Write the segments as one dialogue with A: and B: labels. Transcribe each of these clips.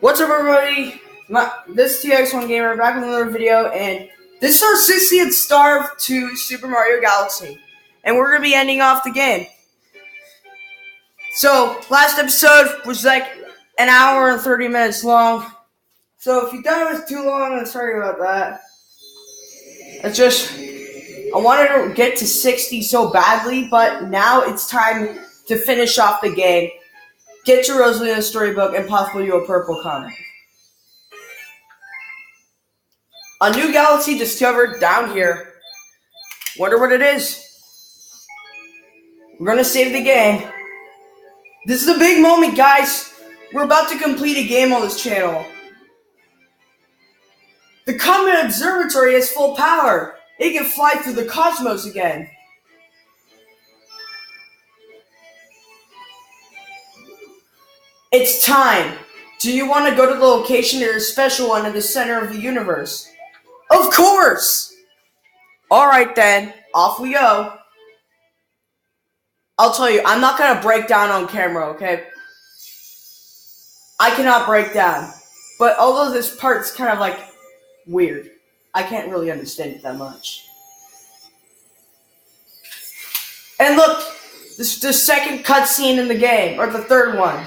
A: What's up, everybody? This is TX1 Gamer back with another video, and this is our 60th star to Super Mario Galaxy, and we're gonna be ending off the game. So, last episode was like an hour and 30 minutes long. So, if you thought it was too long, I'm sorry about that. It's just I wanted to get to 60 so badly, but now it's time to finish off the game. Get your Rosalina storybook and possibly do a purple comic. A new galaxy discovered down here. Wonder what it is. We're gonna save the game. This is a big moment, guys. We're about to complete a game on this channel. The Comet Observatory has full power. It can fly through the cosmos again. It's time. Do you want to go to the location or a special one in the center of the universe? Of course! Alright then, off we go. I'll tell you, I'm not gonna break down on camera, okay? I cannot break down. But although this part's kind of like weird, I can't really understand it that much. And look, this is the second cutscene in the game, or the third one.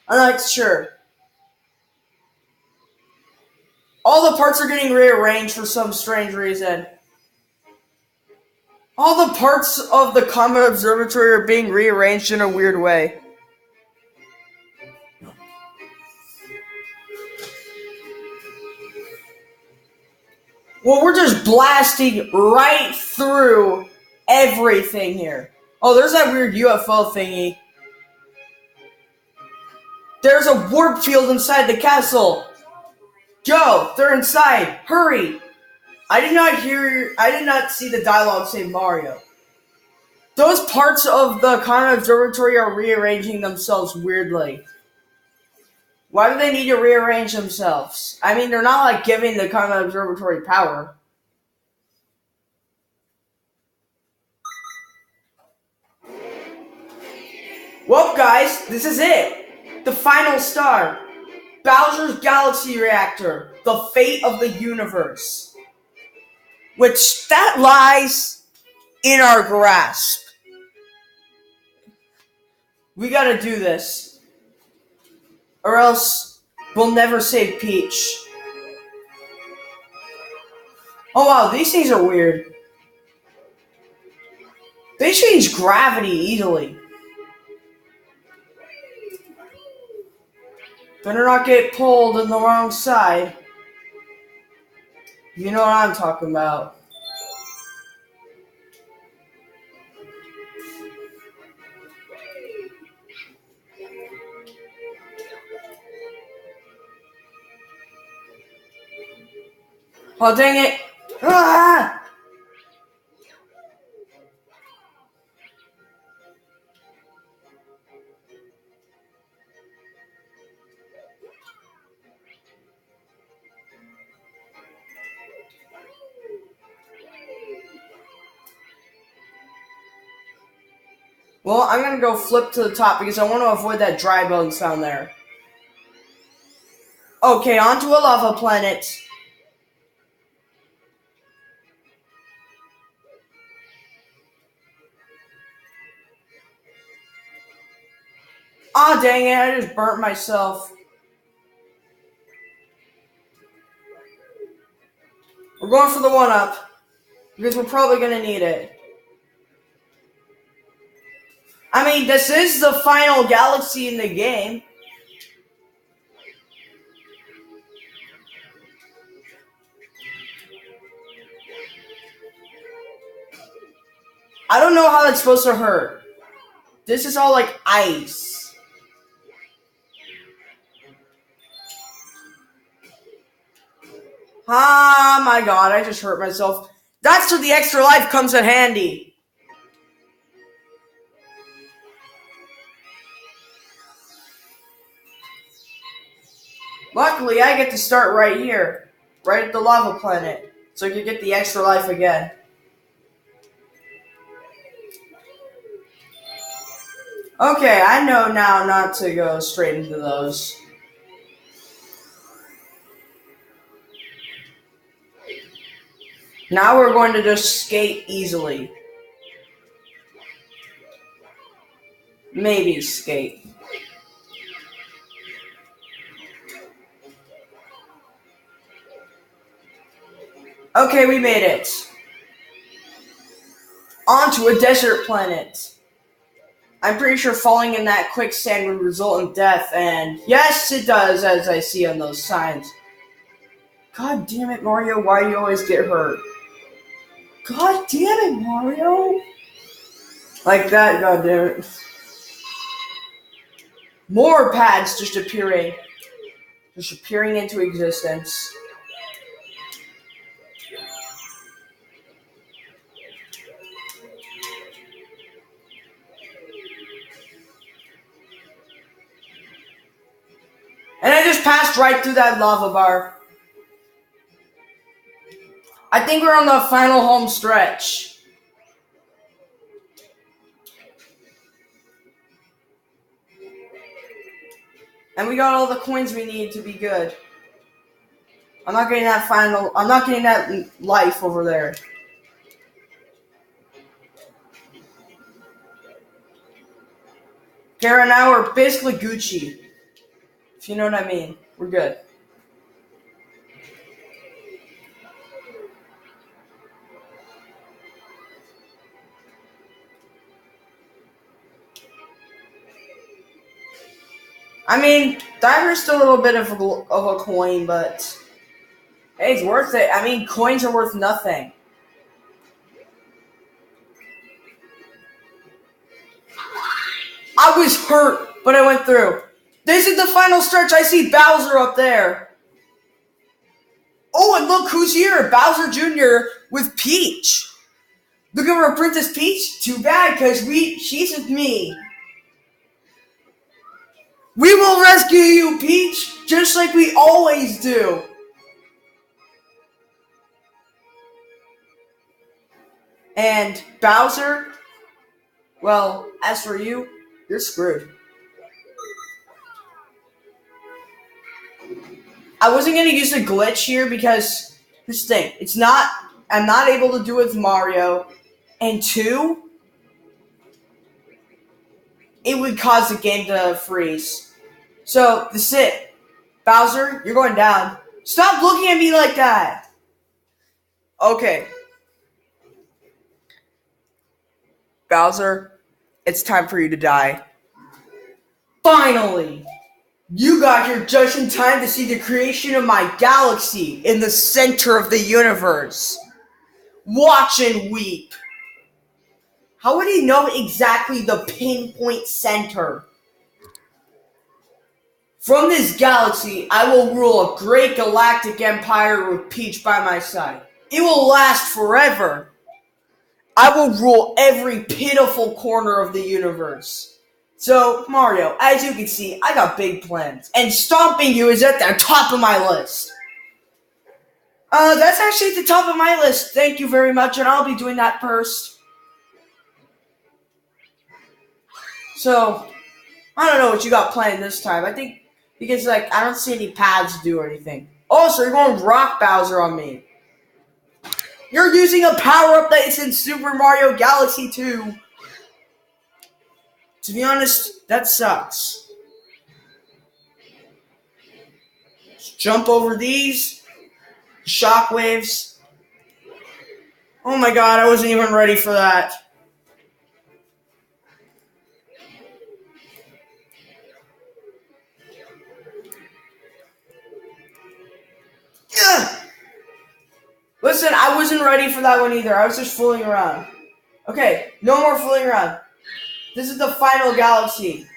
A: I'm not sure. All the parts are getting rearranged for some strange reason. All the parts of the Comet Observatory are being rearranged in a weird way. Well, we're just blasting right through everything here. Oh, there's that weird UFO thingy. There's a warp field inside the castle. Go! They're inside! Hurry! I did not see the dialogue say Mario. Those parts of the Comet Observatory are rearranging themselves weirdly. Why do they need to rearrange themselves? I mean, they're not like giving the Comet Observatory power. Well, guys, this is it. The final star. Bowser's Galaxy Reactor. The fate of the universe. Which, that lies in our grasp. We gotta do this. Or else, we'll never save Peach. Oh wow, these things are weird. They change gravity easily. Better not get pulled in the wrong side. You know what I'm talking about. Oh, dang it. Ah! Well, I'm gonna go flip to the top because I want to avoid that dry bones down there. Okay, onto a lava planet. Aw, dang it, I just burnt myself. We're going for the 1-up, because we're probably gonna need it. I mean, this is the final galaxy in the game. I don't know how that's supposed to hurt. This is all like ice. Ah, my god, I just hurt myself. That's where the extra life comes in handy. Luckily, I get to start right here. Right at the lava planet. So I can get the extra life again. Okay, I know now not to go straight into those. Now we're going to just skate easily. Maybe skate. Okay, we made it. Onto a desert planet. I'm pretty sure falling in that quicksand would result in death, and yes, it does, as I see on those signs. God damn it, Mario, why do you always get hurt? God damn it, Mario! Like that, god damn it. More pads just appearing into existence. And I just passed right through that lava bar. I think we're on the final home stretch. And we got all the coins we need to be good. I'm not getting that life over there. Kara and I are basically Gucci. If you know what I mean. We're good. I mean, Diver's still a little bit of a coin, but hey, it's worth it. I mean, coins are worth nothing. I was hurt, but I went through. This is the final stretch. I see Bowser up there. Oh, and look who's here. Bowser Jr. with Peach. Look at her, Princess Peach. Too bad, because she's with me. We will rescue you, Peach, just like we always do. And Bowser, well, as for you, you're screwed. I wasn't going to use a glitch here because, here's the thing, I'm not able to do it with Mario, and 2, it would cause the game to freeze. So, that's it. Bowser, you're going down. Stop looking at me like that! Okay. Bowser, it's time for you to die. Finally! You got here just in time to see the creation of my galaxy in the center of the universe. Watch and weep. How would he know exactly the pinpoint center? From this galaxy, I will rule a great galactic empire with Peach by my side. It will last forever. I will rule every pitiful corner of the universe. So, Mario, as you can see, I got big plans. And stomping you is at the top of my list. That's actually at the top of my list. Thank you very much, and I'll be doing that first. So, I don't know what you got planned this time. I think, because, I don't see any paths to do or anything. Also, you're going Rock Bowser on me. You're using a power-up that is in Super Mario Galaxy 2. To be honest, that sucks. Just jump over these. Shockwaves. Oh my god, I wasn't even ready for that. Ugh. Listen, I wasn't ready for that one either. I was just fooling around. Okay, no more fooling around. This is the final galaxy.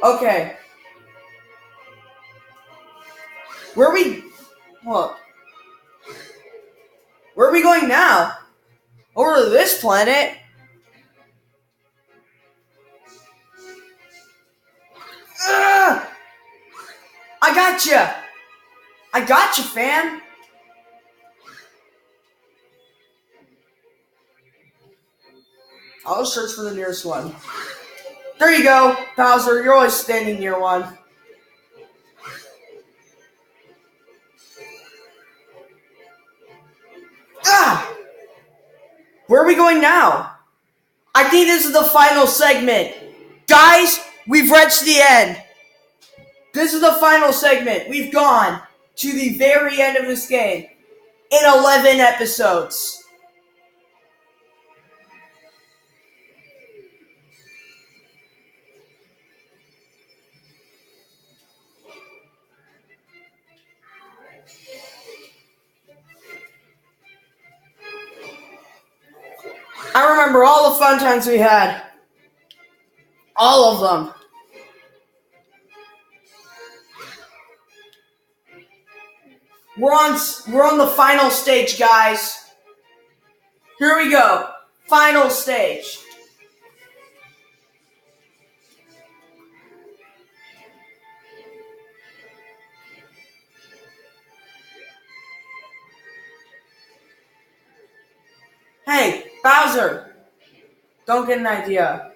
A: Okay. Where are we going now? Over to this planet? Ugh! I gotcha, fam. I'll search for the nearest one. There you go, Bowser. You're always standing near one. Ah! Where are we going now? I think this is the final segment. Guys, we've reached the end. This is the final segment. We've gone to the very end of this game in 11 episodes. I remember all the fun times we had. All of them. We're on the final stage, guys. Here we go. Final stage. Hey, Bowser. Don't get an idea.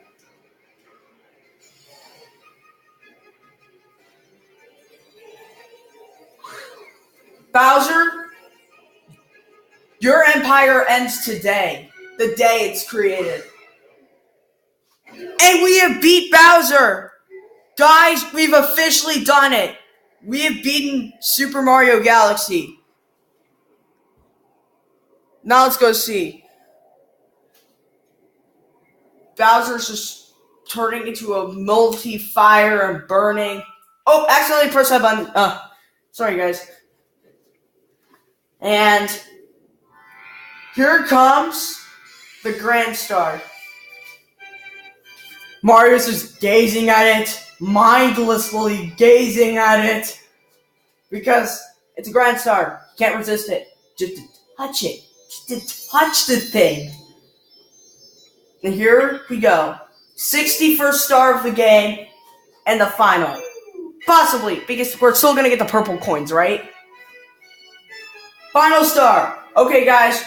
A: Bowser, your empire ends today, the day it's created. And we have beat Bowser! Guys, we've officially done it! We have beaten Super Mario Galaxy. Now let's go see. Bowser's just turning into a multi-fire and burning. Oh, accidentally pressed that button. Sorry guys. And here comes the Grand Star. Mario's just gazing at it, mindlessly gazing at it, because it's a Grand Star. Can't resist it. Just to touch it. Just to touch the thing. And here we go. 61st star of the game, and the final. Possibly, because we're still gonna get the purple coins, right? Final star. Okay, guys.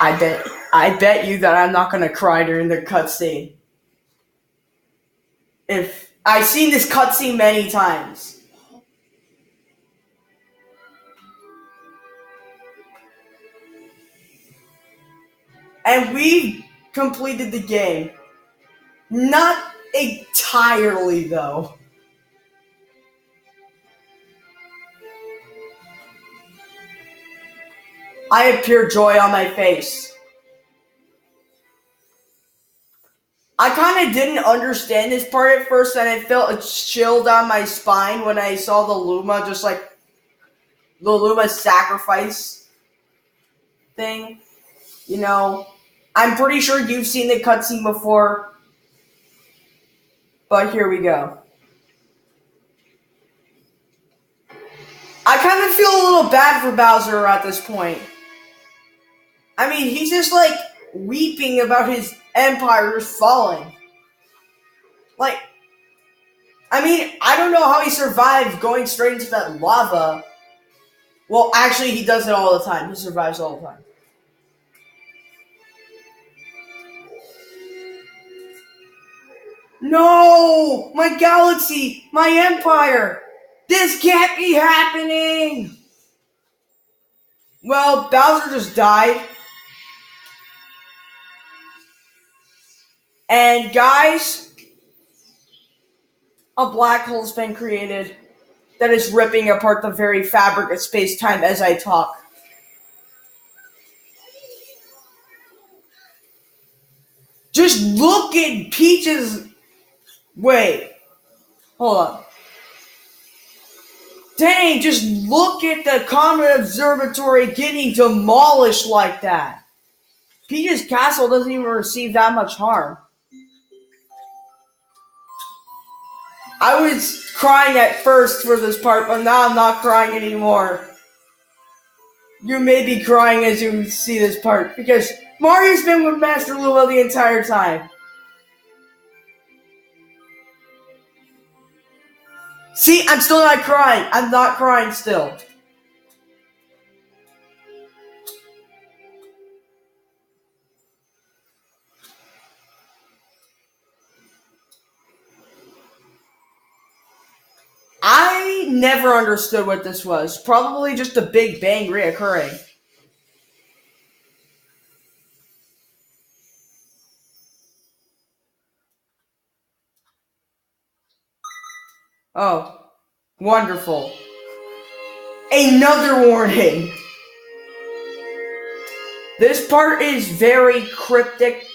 A: I bet you that I'm not gonna cry during the cutscene. If I've seen this cutscene many times. And we completed the game. Not entirely, though. I have pure joy on my face. I kind of didn't understand this part at first, and I felt a chill down my spine when I saw the Luma, just like the Luma sacrifice thing. You know, I'm pretty sure you've seen the cutscene before, but here we go. I kind of feel a little bad for Bowser at this point. I mean, he's just like weeping about his empire falling. Like, I mean, I don't know how he survived going straight into that lava. Well, actually, he does it all the time. He survives all the time. No! My galaxy! My empire! This can't be happening! Well, Bowser just died. And guys, a black hole's been created that is ripping apart the very fabric of space-time as I talk. Just look at Peach's... Wait. Hold on. Dang, just look at the Comet Observatory getting demolished like that. Peach's castle doesn't even receive that much harm. I was crying at first for this part, but now I'm not crying anymore. You may be crying as you see this part, because Mario's been with Master Luma the entire time. See, I'm still not crying. I'm not crying still. never understood what this was. Probably just a Big Bang reoccurring. Oh, wonderful. Another warning! This part is very cryptic,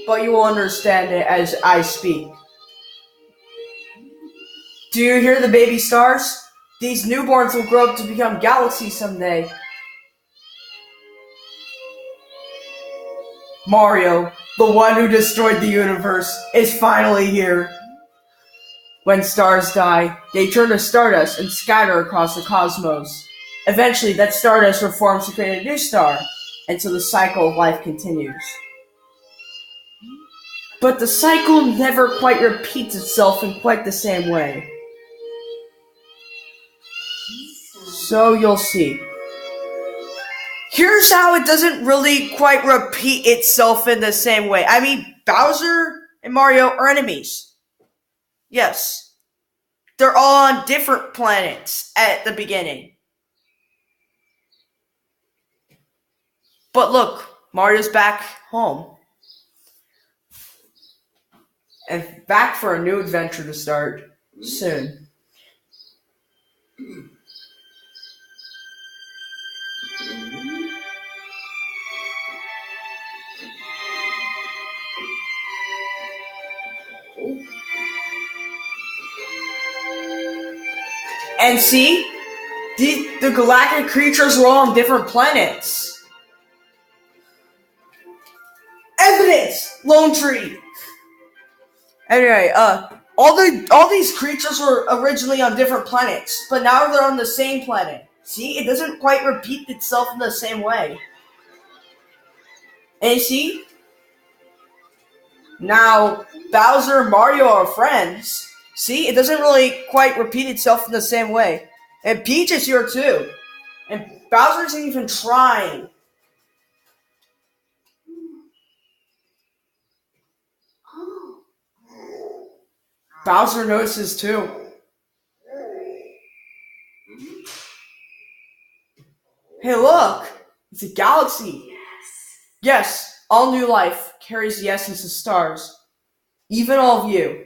A: but you will understand it as I speak. Do you hear the baby stars? These newborns will grow up to become galaxies someday. Mario, the one who destroyed the universe, is finally here. When stars die, they turn to stardust and scatter across the cosmos. Eventually, that stardust reforms to create a new star, and so the cycle of life continues. But the cycle never quite repeats itself in quite the same way. So you'll see. Here's how it doesn't really quite repeat itself in the same way. I mean, Bowser and Mario are enemies. Yes. They're all on different planets at the beginning. But look, Mario's back home. And back for a new adventure to start soon. And see, the galactic creatures were all on different planets. Evidence! Lone Tree! Anyway, all these creatures were originally on different planets, but now they're on the same planet. See, it doesn't quite repeat itself in the same way. And you see, now Bowser and Mario are friends. See, it doesn't really quite repeat itself in the same way. And Peach is here too. And Bowser isn't even trying. Bowser notices too. Hey look! It's a galaxy! Yes, all new life carries the essence of stars. Even all of you.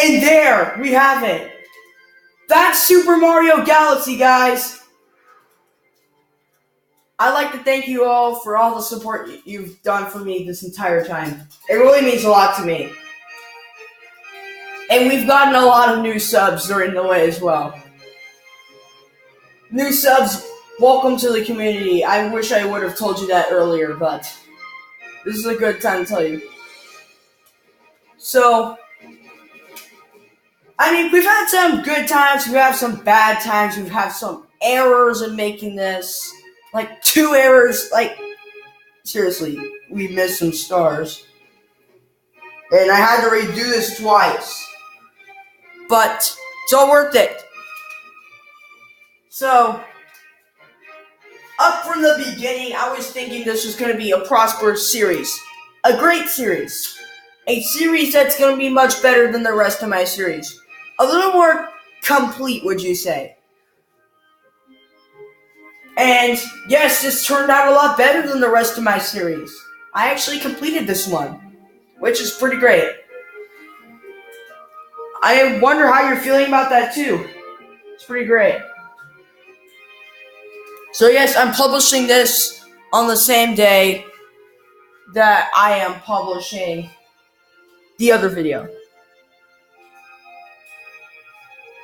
A: And there, we have it. That's Super Mario Galaxy, guys. I'd like to thank you all for all the support you've done for me this entire time. It really means a lot to me. And we've gotten a lot of new subs during the way as well. New subs, welcome to the community. I wish I would have told you that earlier, but this is a good time to tell you. So, I mean, we've had some good times, we have some bad times, we've had some errors in making this. Like, 2 errors, like, seriously, we missed some stars. And I had to redo this twice. But, it's all worth it. So, up from the beginning, I was thinking this was going to be a prosperous series. A great series. A series that's going to be much better than the rest of my series. A little more complete, would you say? And yes, this turned out a lot better than the rest of my series. I actually completed this one, which is pretty great. I wonder how you're feeling about that too. It's pretty great. So yes, I'm publishing this on the same day that I am publishing the other video.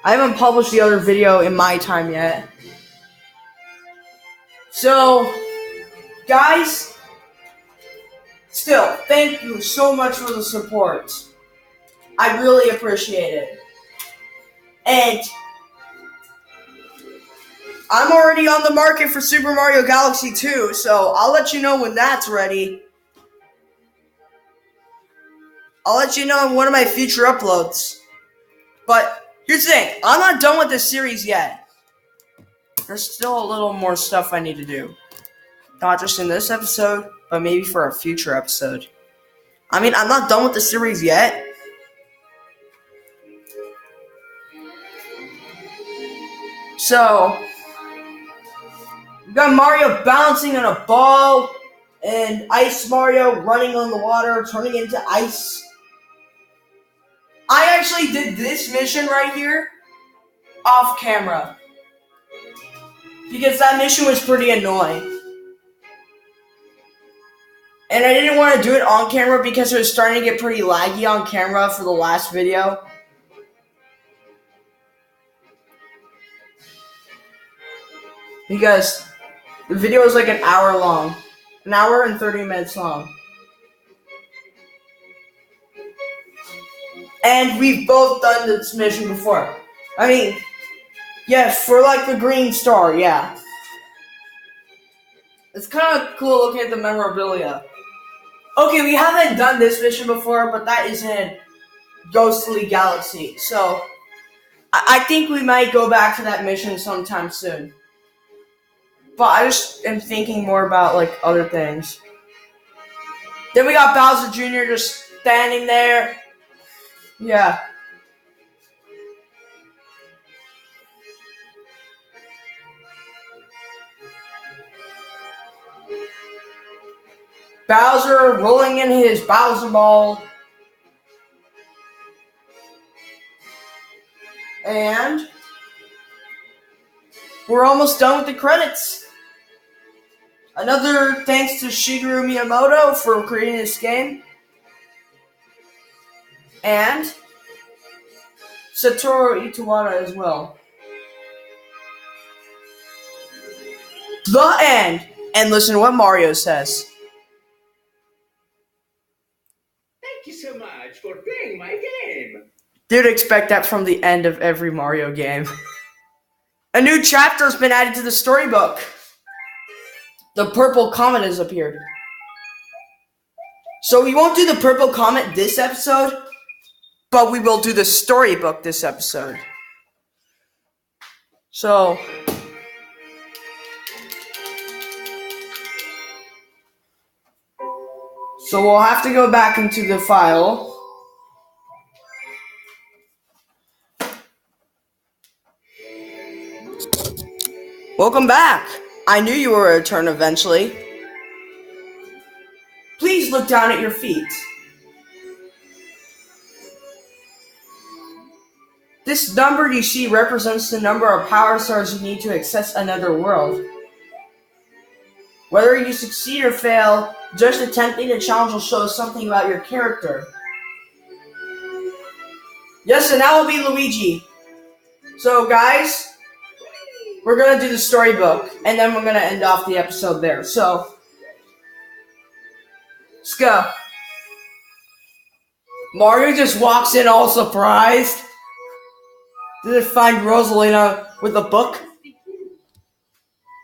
A: I haven't published the other video in my time yet. So, guys, still, thank you so much for the support. I really appreciate it. And I'm already on the market for Super Mario Galaxy 2, so I'll let you know when that's ready. I'll let you know in one of my future uploads. But here's the thing, I'm not done with this series yet. There's still a little more stuff I need to do. Not just in this episode, but maybe for a future episode. I mean, I'm not done with the series yet. So, we got Mario bouncing on a ball, and Ice Mario running on the water, turning into ice. I actually did this mission right here off camera, because that mission was pretty annoying. And I didn't want to do it on camera because it was starting to get pretty laggy on camera for the last video. Because the video was like an hour long. An hour and 30 minutes long. And we've both done this mission before. I mean, yes, for like the green star, yeah. It's kind of cool looking at the memorabilia. Okay, we haven't done this mission before, but that is in Ghostly Galaxy. So, I think we might go back to that mission sometime soon. But I just am thinking more about, like, other things. Then we got Bowser Jr. just standing there. Yeah. Bowser rolling in his Bowser ball. And we're almost done with the credits. Another thanks to Shigeru Miyamoto for creating this game. And Satoru Iwata as well. The end. And listen to what Mario says.
B: Thank you so much for playing my game.
A: You'd expect that from the end of every Mario game. A new chapter has been added to the storybook. The Purple Comet has appeared. So we won't do the Purple Comet this episode, but we will do the storybook this episode. So we'll have to go back into the file. Welcome back. I knew you would return eventually. Please look down at your feet. This number you see represents the number of power stars you need to access another world. Whether you succeed or fail, just attempting the challenge will show something about your character. Yes, and that will be Luigi. So, guys, we're going to do the storybook, and then we're going to end off the episode there. So, let's go. Mario just walks in all surprised. Did it find Rosalina with a book?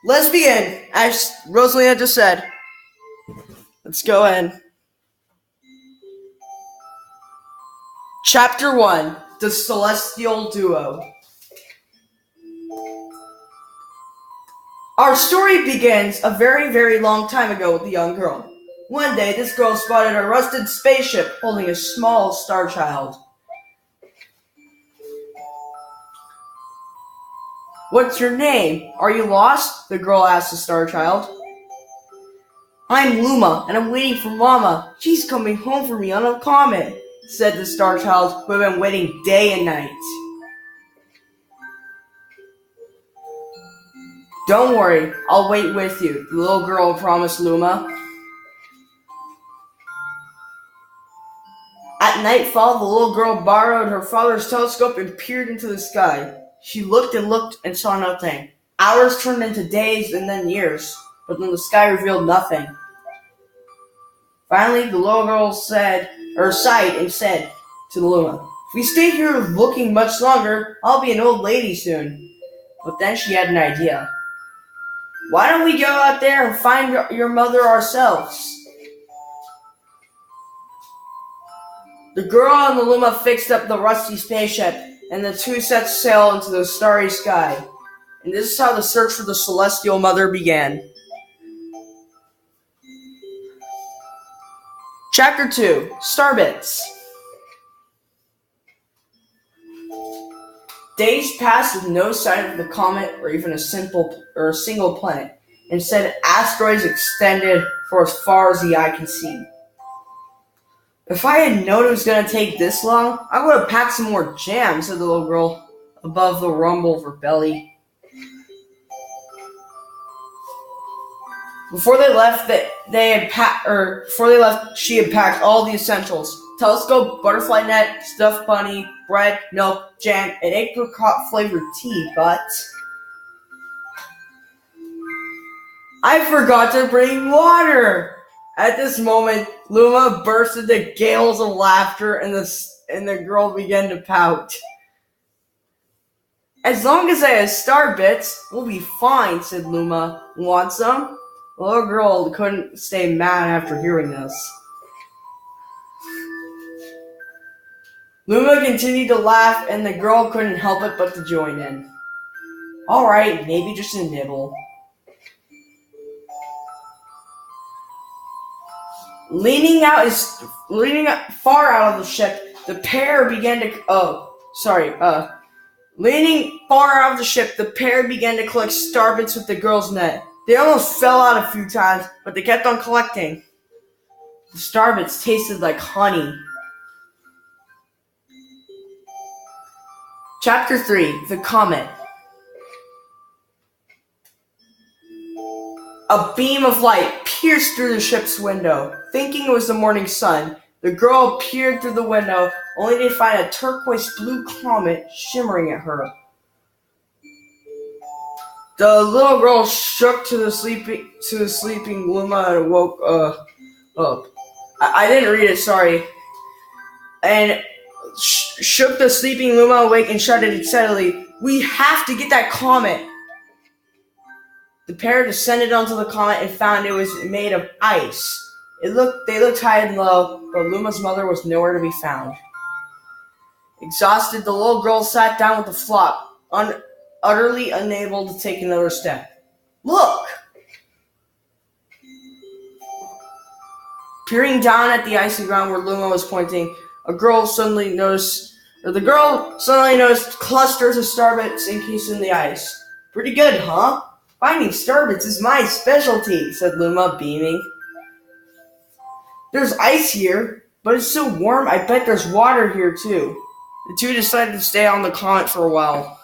A: Let's begin, as Rosalina just said. Let's go in. Chapter 1, The Celestial Duo. Our story begins a very, very long time ago with a young girl. One day, this girl spotted a rusted spaceship holding a small star child. What's your name? Are you lost? The girl asked the star child. I'm Luma, and I'm waiting for Mama. She's coming home for me on a comet, said the star child, who had been waiting day and night. Don't worry, I'll wait with you, the little girl promised Luma. At nightfall, the little girl borrowed her father's telescope and peered into the sky. She looked and saw nothing. Hours turned into days and then years, but then the sky revealed nothing. Finally, the little girl sighed and said to Luma, if we stay here looking much longer, I'll be an old lady soon. But then she had an idea. Why don't we go out there and find your mother ourselves? The girl and the Luma fixed up the rusty spaceship, and the two set sail into the starry sky. And this is how the search for the Celestial Mother began. Chapter 2, Starbits. Days passed with no sign of the comet or even a single planet. Instead, asteroids extended for as far as the eye can see. If I had known it was going to take this long, I would have packed some more jam, said the little girl above the rumble of her belly. Before they left, she had packed all the essentials: telescope, butterfly net, stuffed bunny, bread, milk, jam, and apricot-flavored tea, but I forgot to bring water! At this moment, Luma burst into gales of laughter, and the girl began to pout. As long as I have star bits, we'll be fine, said Luma. Want some? The little girl couldn't stay mad after hearing this. Luma continued to laugh, and the girl couldn't help it but to join in. Alright, maybe just a nibble. Leaning far out of the ship, the pair began to collect starbits with the girl's net. They almost fell out a few times, but they kept on collecting. The starbits tasted like honey. Chapter 3, The Comet. A beam of light pierced through the ship's window. Thinking it was the morning sun, the girl peered through the window, only to find a turquoise blue comet shimmering at her. The little girl shook to the sleeping Luma and woke up. I didn't read it, sorry. And shook the sleeping Luma awake and shouted excitedly, "We have to get that comet!" The pair descended onto the comet and found it was made of ice. They looked high and low, but Luma's mother was nowhere to be found. Exhausted, the little girl sat down with a flop, utterly unable to take another step. Look! Peering down at the icy ground where Luma was pointing, the girl suddenly noticed clusters of starbits encased in the ice. Pretty good, huh? Finding starbits is my specialty, said Luma, beaming. There's ice here, but it's so warm, I bet there's water here too. The two decided to stay on the comet for a while.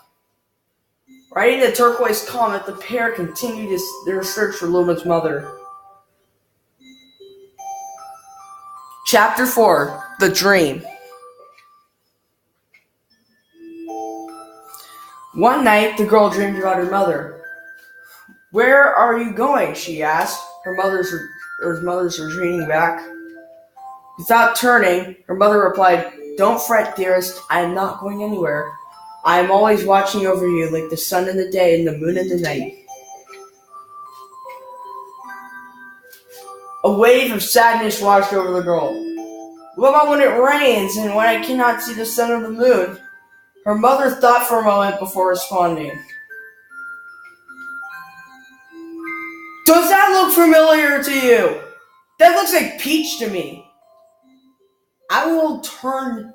A: Riding the turquoise comet, the pair continued their search for Luma's mother. Chapter 4, The Dream. One night, the girl dreamed about her mother. Where are you going? She asked. Her mother's retreating back. Without turning, her mother replied, Don't fret, dearest. I am not going anywhere. I am always watching over you like the sun in the day and the moon in the night. A wave of sadness washed over the girl. What about when it rains and when I cannot see the sun or the moon? Her mother thought for a moment before responding. Does that look familiar to you? That looks like Peach to me. I will turn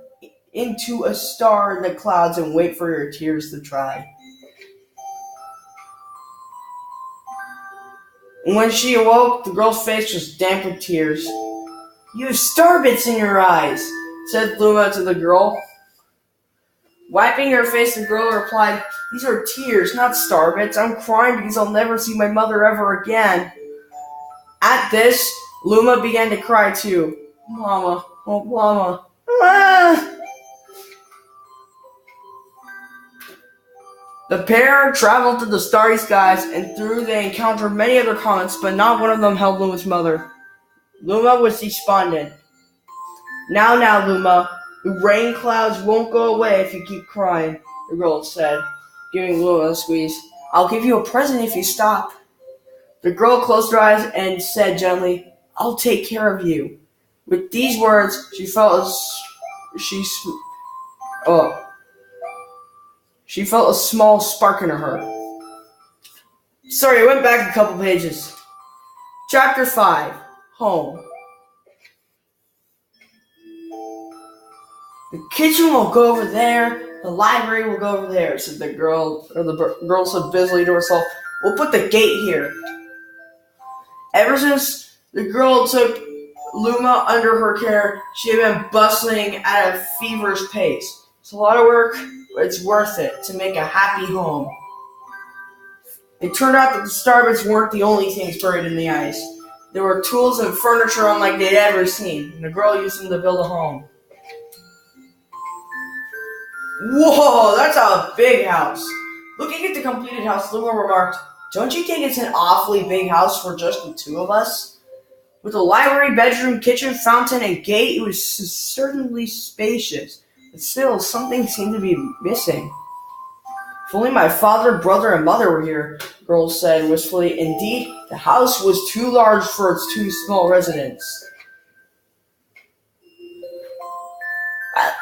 A: into a star in the clouds and wait for your tears to dry. And when she awoke, the girl's face was damp with tears. You have starbits in your eyes, said Luma to the girl. Wiping her face, the girl replied, These are tears, not starbits. I'm crying because I'll never see my mother ever again. At this, Luma began to cry too. Mama, oh mama. Ah! The pair traveled through the starry skies, and through they encountered many other comets, but not one of them held Luma's mother. Luma was despondent. Now, Luma, the rain clouds won't go away if you keep crying, the girl said, giving Luma a squeeze. I'll give you a present if you stop. The girl closed her eyes and said gently, I'll take care of you. With these words, she felt a small spark in her heart. Sorry, I went back a couple pages. Chapter 5, Home. The kitchen will go over there. The library will go over there," said the girl. Or the girl said busily to herself, "We'll put the gate here." Ever since the girl took Luma under her care, she had been bustling at a feverish pace. It's a lot of work, but it's worth it to make a happy home. It turned out that the Starbits weren't the only things buried in the ice. There were tools and furniture unlike they'd ever seen, and the girl used them to build a home. "Whoa, that's a big house." Looking at the completed house, Luma remarked, "Don't you think it's an awfully big house for just the two of us?" With a library, bedroom, kitchen, fountain, and gate, it was certainly spacious, but still something seemed to be missing. "If only my father, brother, and mother were here," the girl said wistfully. Indeed, the house was too large for its two small residents.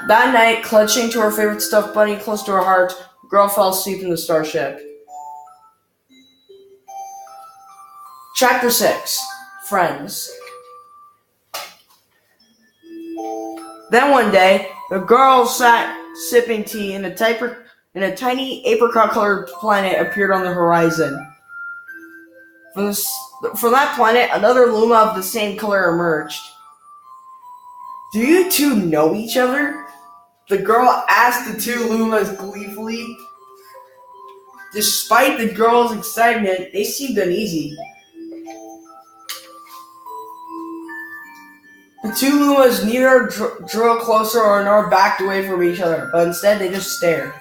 A: That night, clutching to her favorite stuffed bunny close to her heart, the girl fell asleep in the starship. Chapter 6. Friends. Then one day, the girl sat sipping tea, and a tiny apricot-colored planet appeared on the horizon. From that planet, another Luma of the same color emerged. "Do you two know each other?" the girl asked the two Lumas gleefully. Despite the girl's excitement, they seemed uneasy. The two Lumas neither drew closer nor backed away from each other, but instead they just stared.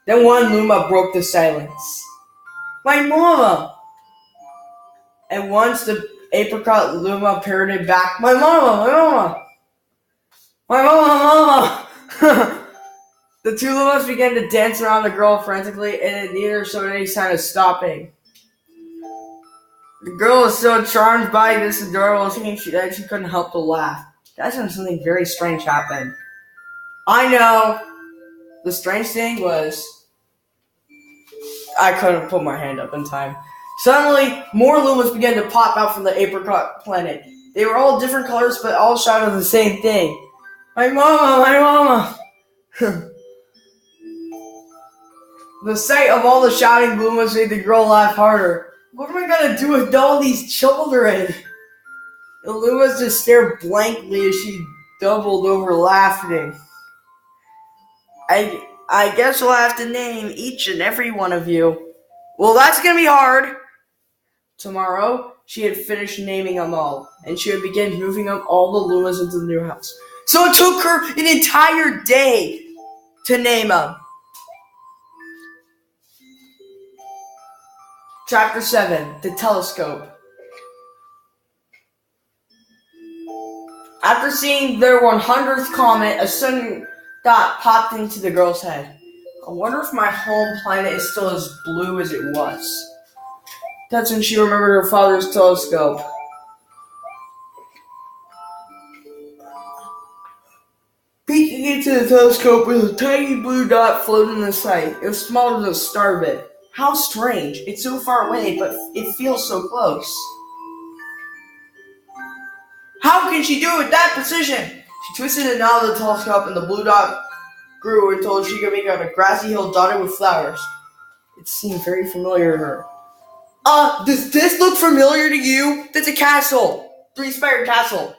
A: Then one Luma broke the silence. "My mama!" At once the apricot Luma parroted back, "My mama! My mama! My mama! Mama!" The two Lumas began to dance around the girl frantically, and neither showed any sign of stopping. The girl was so charmed by this adorable scene that she couldn't help but laugh. That's when something very strange happened. I know. The strange thing was, I couldn't put my hand up in time. Suddenly, more Lumas began to pop out from the apricot planet. They were all different colors, but all shouted the same thing. "My mama! My mama!" The sight of all the shouting Lumas made the girl laugh harder. "What am I gonna do with all these children?" The Lumas just stared blankly as she doubled over laughing. I guess we'll have to name each and every one of you." "Well, that's gonna be hard." Tomorrow, she had finished naming them all, and she would begin moving up all the Lumas into the new house. So it took her an entire day to name them. Chapter 7. The Telescope. After seeing their 100th comet, a sudden thought popped into the girl's head. I wonder if my home planet is still as blue as it was. That's when she remembered her father's telescope. Peeking into the telescope was a tiny blue dot floating in the sight. It was smaller than a starbit. How strange. It's so far away, but it feels so close. How can she do it with that precision? She twisted the knob of the telescope, and the blue dot grew until she could make out a grassy hill dotted with flowers. It seemed very familiar to her. Does this look familiar to you? That's a castle. Three-spired castle.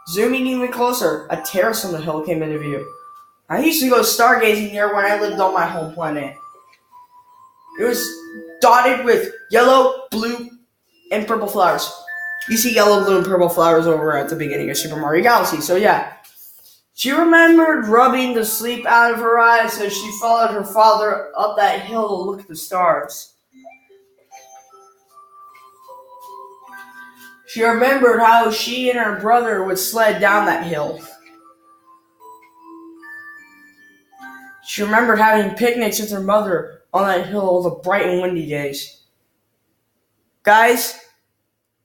A: Zooming even closer, a terrace on the hill came into view. I used to go stargazing here when I lived on my home planet. It was dotted with yellow, blue, and purple flowers. You see yellow, blue, and purple flowers over at the beginning of Super Mario Galaxy, so yeah. She remembered rubbing the sleep out of her eyes as she followed her father up that hill to look at the stars. She remembered how she and her brother would sled down that hill. She remembered having picnics with her mother on that hill all the bright and windy days. Guys,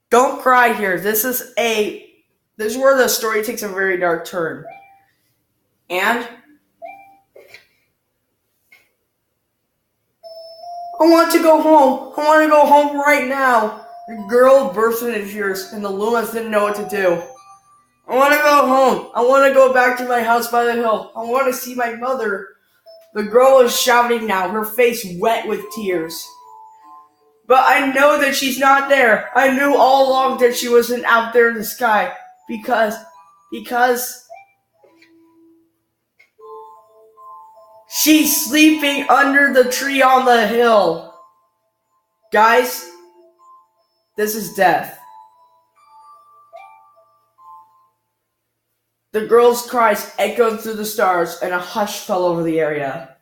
A: don't cry here. This is where the story takes a very dark turn. And I want to go home. I want to go home right now. The girl burst into tears, and the Lumas didn't know what to do. I want to go home. I want to go back to my house by the hill. I want to see my mother. The girl is shouting now, her face wet with tears. But I know that she's not there. I knew all along that she wasn't out there in the sky because she's sleeping under the tree on the hill. Guys, this is death. The girl's cries echoed through the stars, and a hush fell over the area.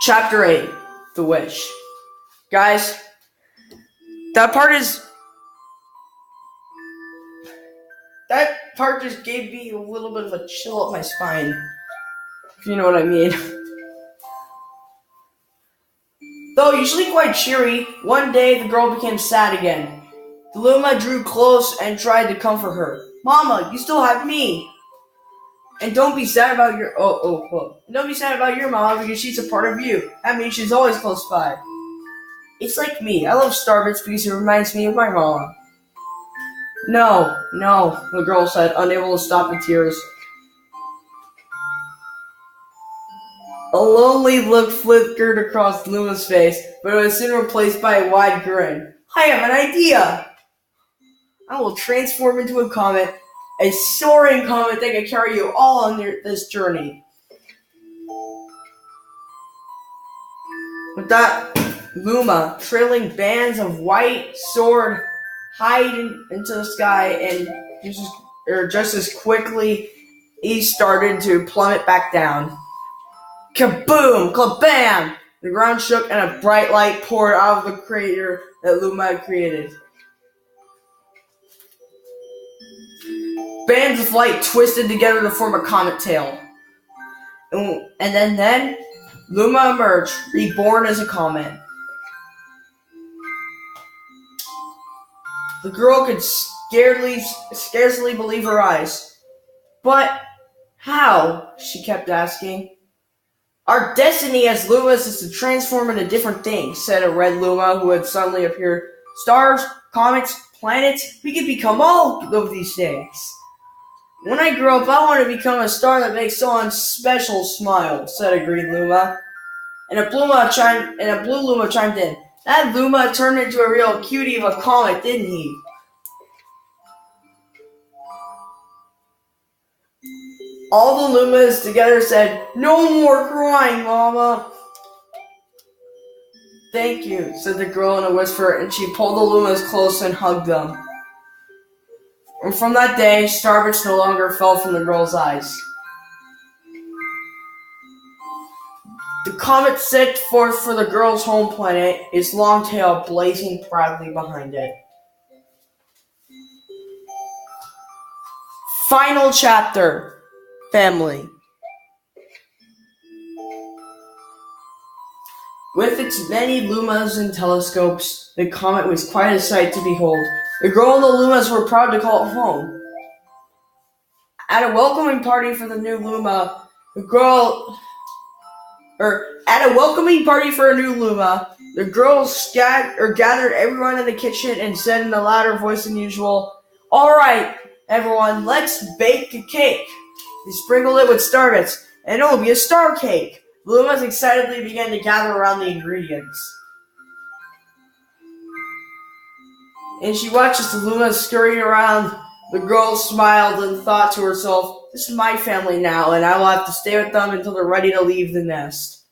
A: Chapter 8, The Wish. Guys, that part just gave me a little bit of a chill up my spine, if you know what I mean. Though usually quite cheery, one day the girl became sad again. The Luma drew close and tried to comfort her. Mama, you still have me. And don't be sad about your Don't be sad about your mama because she's a part of you. That means she's always close by. It's like me. I love Starbits because it reminds me of my mom. No, the girl said, unable to stop the tears. A lonely look flickered across Luma's face, but it was soon replaced by a wide grin. I have an idea! I will transform into a comet, a soaring comet that can carry you all on this journey. With that, Luma, trailing bands of white, soared high into the sky, and just as quickly, he started to plummet back down. Kaboom! Kabam! The ground shook and a bright light poured out of the crater that Luma had created. Bands of light twisted together to form a comet tail. And then Luma emerged, reborn as a comet. The girl could scarcely believe her eyes. But how? She kept asking. Our destiny as Lumas is to transform into different things, said a red Luma who had suddenly appeared. Stars, comets, planets, we can become all of these things. When I grow up, I want to become a star that makes someone special smile, said a green Luma. And a blue Luma chimed in. That Luma turned into a real cutie of a comet, didn't he? All the Lumas together said, "No more crying, Mama." Thank you, said the girl in a whisper, and she pulled the Lumas close and hugged them. And from that day, Starbits no longer fell from the girl's eyes. The comet set forth for the girl's home planet, its long tail blazing proudly behind it. Final chapter. Family. With its many lumas and telescopes, the comet was quite a sight to behold. The girl and the lumas were proud to call it home. At a welcoming party for the new luma, the girls gathered everyone in the kitchen and said in a louder voice than usual, "All right, everyone, let's bake a cake." They sprinkled it with starbits, and it will be a star cake. The Lumas excitedly began to gather around the ingredients. And she watched as the Lumas scurried around. The girl smiled and thought to herself, "This is my family now, and I will have to stay with them until they're ready to leave the nest.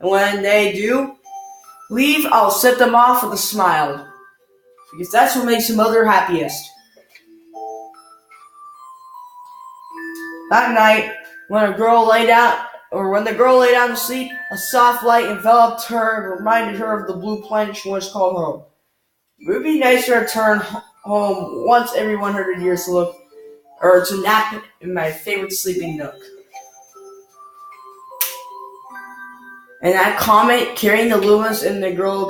A: And when they do leave, I'll set them off with a smile, because that's what makes a mother happiest." That night, when the girl lay down to sleep, a soft light enveloped her and reminded her of the blue planet she once called home. It would be nice to return home once every 100 years to nap in my favorite sleeping nook. And that comet carrying the Lumas and the girl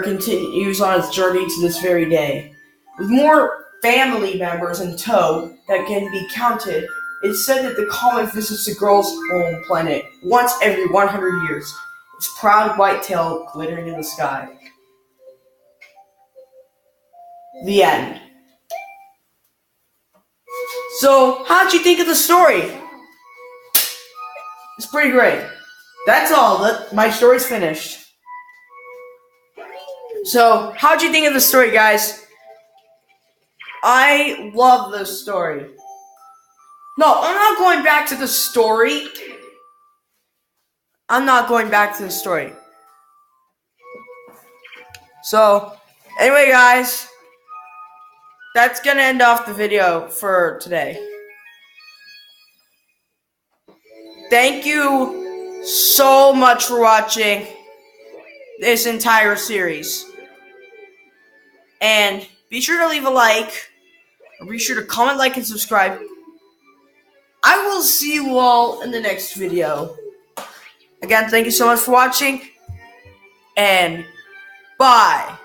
A: continues on its journey to this very day. With more family members in tow that can be counted, it's said that the comet visits the girl's home planet once every 100 years, its proud white tail glittering in the sky. The end. So, how'd you think of the story? It's pretty great. That's all. My story's finished. So, how'd you think of the story, guys? I love this story. No, I'm not going back to the story. I'm not going back to the story. So, anyway, guys, that's gonna end off the video for today. Thank you so much for watching this entire series. And be sure to leave a like. Be sure to comment, like, and subscribe. I will see you all in the next video. Again, thank you so much for watching. And bye.